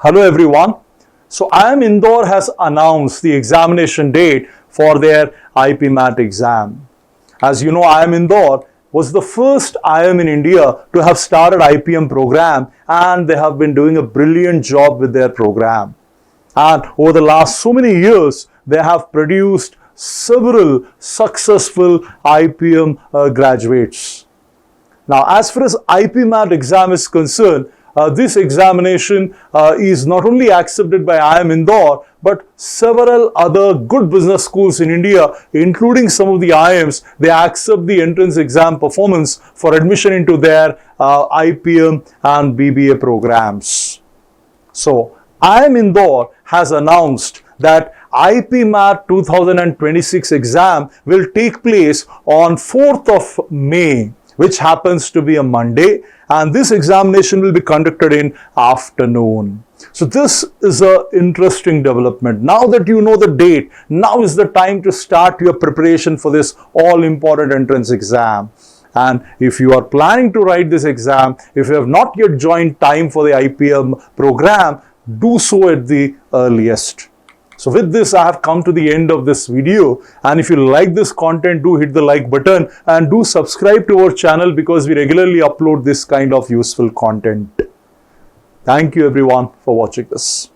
Hello everyone. So IIM Indore has announced the examination date for their IPMAT exam. As you know, IIM Indore was the first IIM in India to have started IPM program, and they have been doing a brilliant job with their program. And over the last so many years, they have produced several successful IPM graduates. Now, as far as IPMAT exam is concerned, this examination is not only accepted by IIM Indore, but several other good business schools in India, including some of the IIMs, they accept the entrance exam performance for admission into their IPM and BBA programs. So, IIM Indore has announced that IPMAT 2026 exam will take place on 4th of May, which happens to be a Monday, and this examination will be conducted in afternoon. So this is an interesting development. Now that you know the date, now is the time to start your preparation for this all-important entrance exam. And if you are planning to write this exam, if you have not yet joined time for the IPM program, do so at the earliest. So with this, I have come to the end of this video, and if you like this content, do hit the like button and do subscribe to our channel because we regularly upload this kind of useful content. Thank you everyone for watching this.